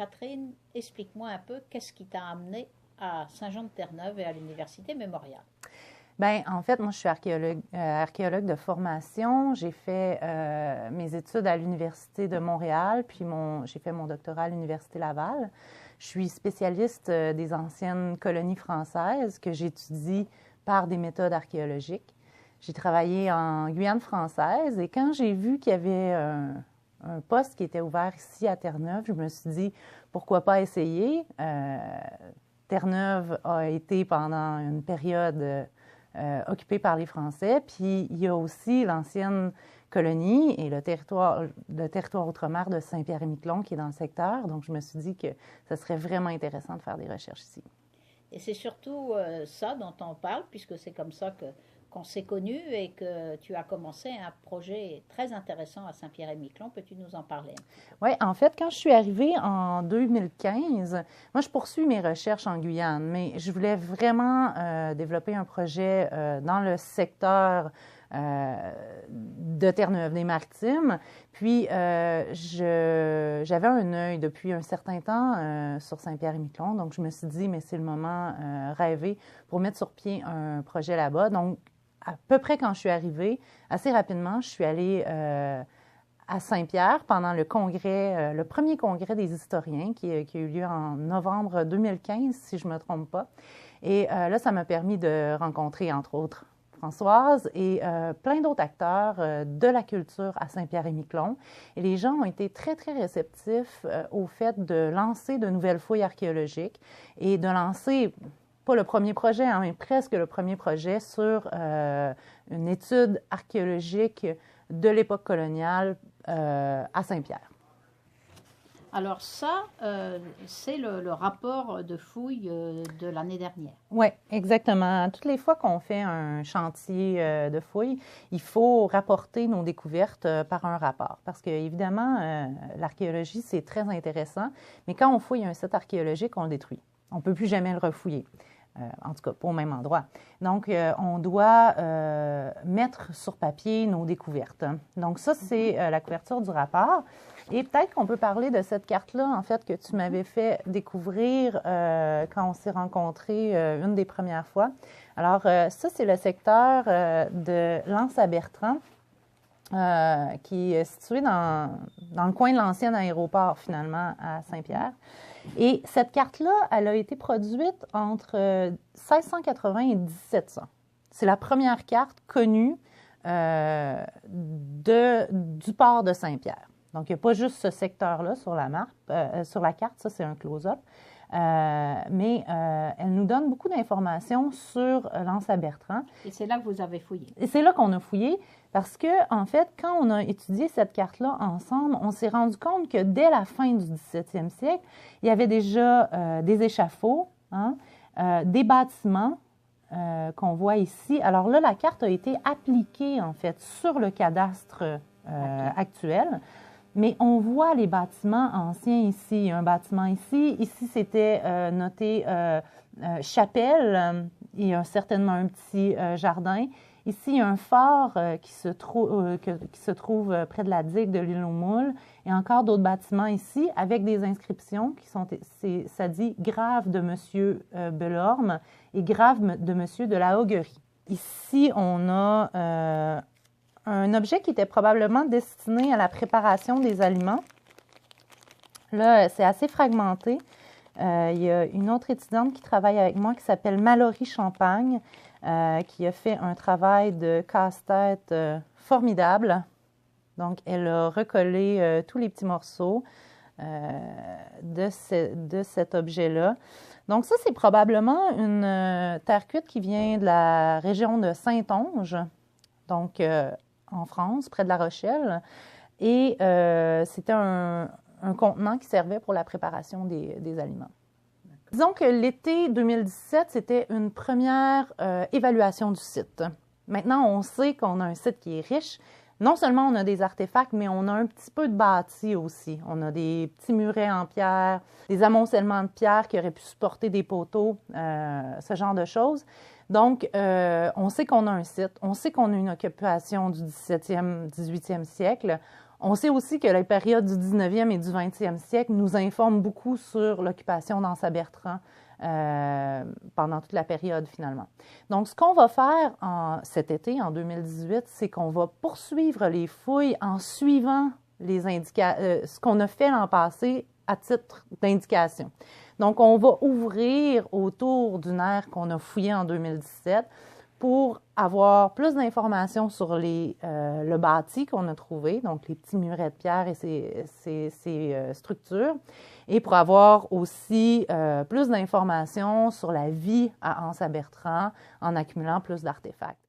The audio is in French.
Catherine, explique-moi un peu qu'est-ce qui t'a amené à Saint-Jean-de-Terre-Neuve et à l'Université Mémorial. Bien, en fait, moi, je suis archéologue de formation. J'ai fait mes études à l'Université de Montréal, puis j'ai fait mon doctorat à l'Université Laval. Je suis spécialiste des anciennes colonies françaises que j'étudie par des méthodes archéologiques. J'ai travaillé en Guyane française et quand j'ai vu qu'il y avait un poste qui était ouvert ici à Terre-Neuve, je me suis dit, pourquoi pas essayer? Terre-Neuve a été pendant une période occupée par les Français, puis il y a aussi l'ancienne colonie et le territoire outre-mer de Saint-Pierre-et-Miquelon qui est dans le secteur. Donc, je me suis dit que ce serait vraiment intéressant de faire des recherches ici. Et c'est surtout ça dont on parle, puisque c'est comme ça qu'on s'est connus et que tu as commencé un projet très intéressant à Saint-Pierre-et-Miquelon. Peux-tu nous en parler? Oui, en fait, quand je suis arrivée en 2015, moi, je poursuis mes recherches en Guyane, mais je voulais vraiment développer un projet dans le secteur de Terre-Neuve-des-Maritimes. Puis, j'avais un œil depuis un certain temps sur Saint-Pierre-et-Miquelon, donc je me suis dit, mais c'est le moment rêvé pour mettre sur pied un projet là-bas. Donc, à peu près quand je suis arrivée, assez rapidement, je suis allée à Saint-Pierre pendant le congrès, le premier congrès des historiens qui a eu lieu en novembre 2015, si je ne me trompe pas. Et là, ça m'a permis de rencontrer, entre autres, Françoise et plein d'autres acteurs de la culture à Saint-Pierre-et-Miquelon. Et les gens ont été très, très réceptifs au fait de lancer de nouvelles fouilles archéologiques et de lancer, pas le premier projet, hein, mais presque le premier projet sur une étude archéologique de l'époque coloniale à Saint-Pierre. Alors ça, c'est le rapport de fouilles de l'année dernière. Oui, exactement. Toutes les fois qu'on fait un chantier de fouilles, il faut rapporter nos découvertes par un rapport. Parce que, évidemment, l'archéologie, c'est très intéressant, mais quand on fouille un site archéologique, on le détruit. On ne peut plus jamais le refouiller. En tout cas, pas au même endroit. Donc, on doit mettre sur papier nos découvertes. Donc, ça, c'est la couverture du rapport. Et peut-être qu'on peut parler de cette carte-là, en fait, que tu m'avais fait découvrir quand on s'est rencontrés une des premières fois. Alors, ça, c'est le secteur de l'Anse-à-Bertrand, qui est situé dans le coin de l'ancien aéroport, finalement, à Saint-Pierre. Et cette carte-là, elle a été produite entre 1680 et 1700. C'est la première carte connue du port de Saint-Pierre. Donc, il n'y a pas juste ce secteur-là sur sur la carte, ça c'est un close-up, mais elle nous donne beaucoup d'informations sur l'Anse-à-Bertrand. Et c'est là que vous avez fouillé. Et c'est là qu'on a fouillé parce que, en fait, quand on a étudié cette carte-là ensemble, on s'est rendu compte que dès la fin du 17e siècle, il y avait déjà des échafauds, hein, des bâtiments qu'on voit ici. Alors là, la carte a été appliquée, en fait, sur le cadastre actuel. Mais on voit les bâtiments anciens ici. Il y a un bâtiment ici. Ici, c'était noté chapelle. Il y a certainement un petit jardin. Ici, il y a un phare qui se trouve près de la digue de l'île aux Moules. Et encore d'autres bâtiments ici avec des inscriptions qui sont, ça dit « Grave de Monsieur Belorme » et « Grave de Monsieur de la Hoguerie ». Ici, on a un objet qui était probablement destiné à la préparation des aliments. Là, c'est assez fragmenté. Il y a une autre étudiante qui travaille avec moi qui s'appelle Mallory Champagne, qui a fait un travail de casse-tête formidable. Donc, elle a recollé tous les petits morceaux de cet objet-là. Donc, ça, c'est probablement une terre cuite qui vient de la région de Saintonge, donc en France, près de La Rochelle. Et c'était un contenant qui servait pour la préparation des aliments. Disons que l'été 2017, c'était une première évaluation du site. Maintenant, on sait qu'on a un site qui est riche. Non seulement on a des artefacts, mais on a un petit peu de bâti aussi. On a des petits murets en pierre, des amoncellements de pierre qui auraient pu supporter des poteaux, ce genre de choses. Donc, on sait qu'on a un site, on sait qu'on a une occupation du 17e, 18e siècle. On sait aussi que les périodes du 19e et du 20e siècle nous informent beaucoup sur l'occupation d'Anse-à-Bertrand pendant toute la période, finalement. Donc, ce qu'on va faire cet été, en 2018, c'est qu'on va poursuivre les fouilles en suivant ce qu'on a fait l'an passé à titre d'indication. Donc, on va ouvrir autour d'une aire qu'on a fouillée en 2017 pour avoir plus d'informations sur le bâti qu'on a trouvé, donc les petits murets de pierre et ces structures, et pour avoir aussi plus d'informations sur la vie à Anse-à-Bertrand en accumulant plus d'artefacts.